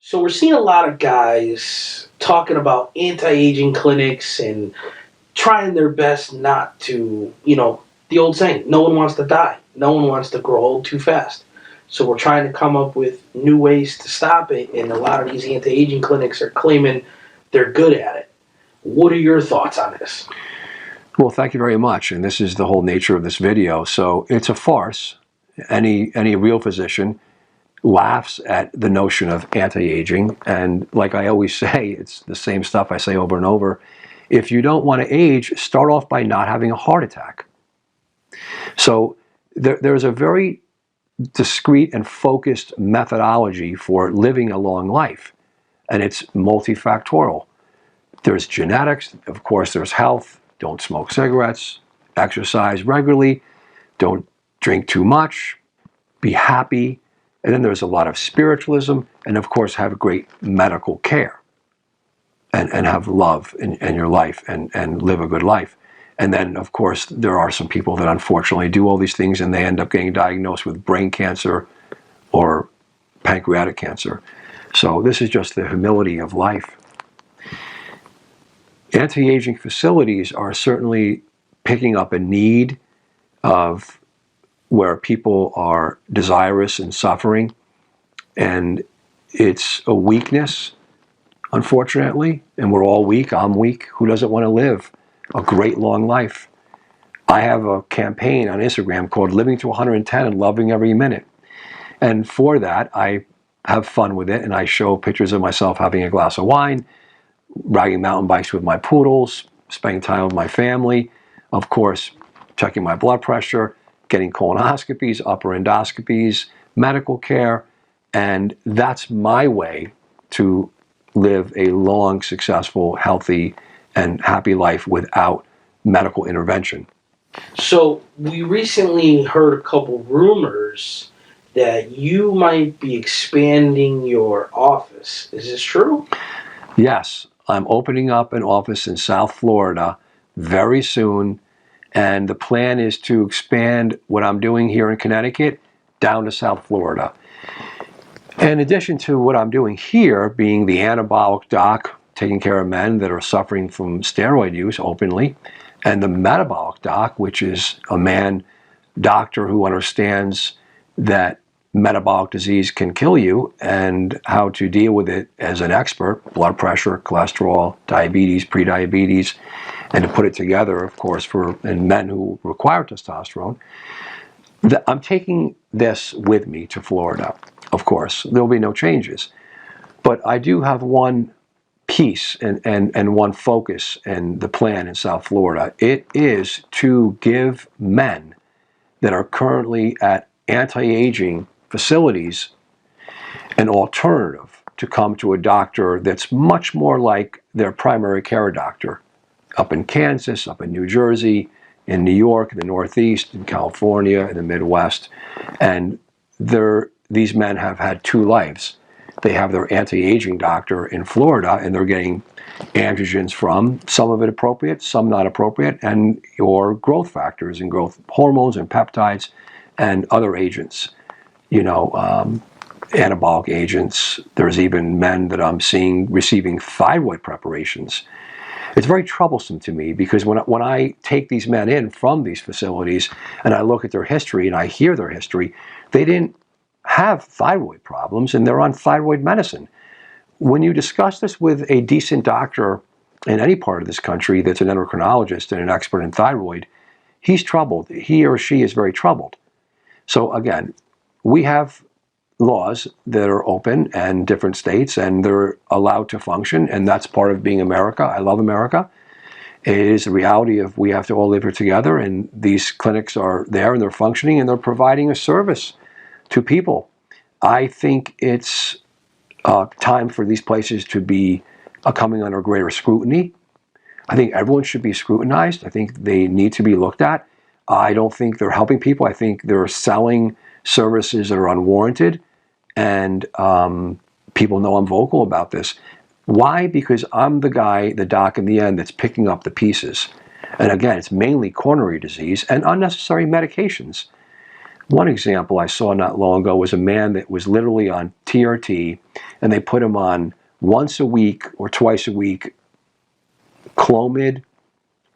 So we're seeing a lot of guys talking about anti-aging clinics and trying their best not to, the old saying, no one wants to die. No one wants to grow old too fast. So we're trying to come up with new ways to stop it, and a lot of these anti-aging clinics are claiming they're good at it. What are your thoughts on this? Well, thank you very much. And this is the whole nature of this video. So it's a farce. Any real physician laughs at the notion of anti-aging. And like I always say, it's the same stuff I say over and over. If you don't want to age, start off by not having a heart attack. So there's a very discrete and focused methodology for living a long life. And it's multifactorial. There's genetics, of course, there's health. Don't smoke cigarettes, exercise regularly, don't drink too much, be happy. And then there's a lot of spiritualism, and of course, have great medical care and have love in your life and live a good life. And then, of course, there are some people that unfortunately do all these things and they end up getting diagnosed with brain cancer or pancreatic cancer. So this is just the humility of life. Anti-aging facilities are certainly picking up a need of where people are desirous and suffering, and it's a weakness, unfortunately, and we're all weak. I'm weak. Who doesn't want to live a great long life? I have a campaign on Instagram called Living to 110 and Loving Every Minute, and for that I have fun with it, and I show pictures of myself having a glass of wine, riding mountain bikes with my poodles, spending time with my family, of course, checking my blood pressure, getting colonoscopies, upper endoscopies, medical care, and that's my way to live a long, successful, healthy, and happy life without medical intervention. So we recently heard a couple rumors that you might be expanding your office. Is this true? Yes, I'm opening up an office in South Florida very soon, and the plan is to expand what I'm doing here in Connecticut down to South Florida. In addition to what I'm doing here, being the Anabolic Doc, taking care of men that are suffering from steroid use openly, and the Metabolic Doc, which is a man doctor who understands that metabolic disease can kill you and how to deal with it as an expert, blood pressure, cholesterol, diabetes, prediabetes, and to put it together, of course, in men who require testosterone. I'm taking this with me to Florida, of course. There will be no changes. But I do have one piece and one focus in the plan in South Florida. It is to give men that are currently at anti-aging facilities an alternative to come to a doctor that's much more like their primary care doctor up in Kansas, up in New Jersey, in New York, in the Northeast, in California, in the Midwest. And these men have had two lives. They have their anti-aging doctor in Florida, and they're getting androgens from, some of it appropriate, some not appropriate, and your growth factors and growth hormones and peptides and other agents, anabolic agents. There's even men that I'm seeing receiving thyroid preparations. It's very troublesome to me because when I take these men in from these facilities and I look at their history and I hear their history, they didn't have thyroid problems and they're on thyroid medicine. When you discuss this with a decent doctor in any part of this country that's an endocrinologist and an expert in thyroid, he's troubled. He or she is very troubled. So again, we have laws that are open in different states and they're allowed to function, and that's part of being America. I love America. It is the reality of we have to all live here together, and these clinics are there and they're functioning and they're providing a service to people. I think it's time for these places to be coming under greater scrutiny. I think everyone should be scrutinized. I think they need to be looked at. I don't think they're helping people. I think they're selling services that are unwarranted, and people know I'm vocal about this. Why? Because I'm the guy, the doc in the end, that's picking up the pieces. And again, it's mainly coronary disease and unnecessary medications. One example I saw not long ago was a man that was literally on TRT, and they put him on once a week or twice a week Clomid,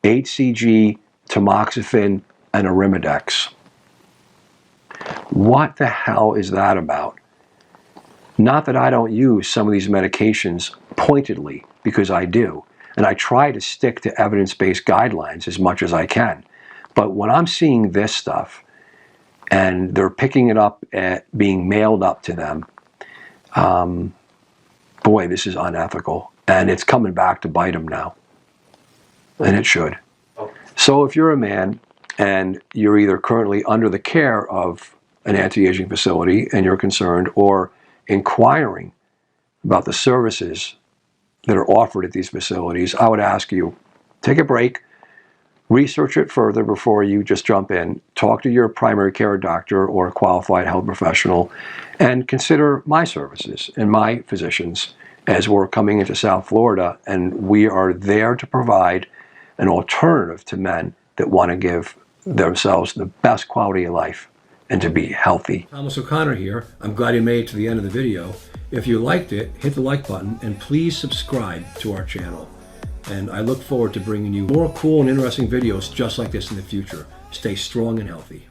HCG, tamoxifen, and Arimidex. What the hell is that about? Not that I don't use some of these medications pointedly, because I do. And I try to stick to evidence-based guidelines as much as I can. But when I'm seeing this stuff, and they're picking it up at being mailed up to them, boy, this is unethical. And it's coming back to bite them now. And it should. So if you're a man and you're either currently under the care of an anti-aging facility and you're concerned, or inquiring about the services that are offered at these facilities, I would ask you, take a break, research it further before you just jump in, talk to your primary care doctor or a qualified health professional, and consider my services and my physicians as we're coming into South Florida, and we are there to provide an alternative to men that want to give themselves the best quality of life and to be healthy. Thomas O'Connor here. I'm glad you made it to the end of the video. If you liked it, hit the like button and please subscribe to our channel. And I look forward to bringing you more cool and interesting videos just like this in the future. Stay strong and healthy.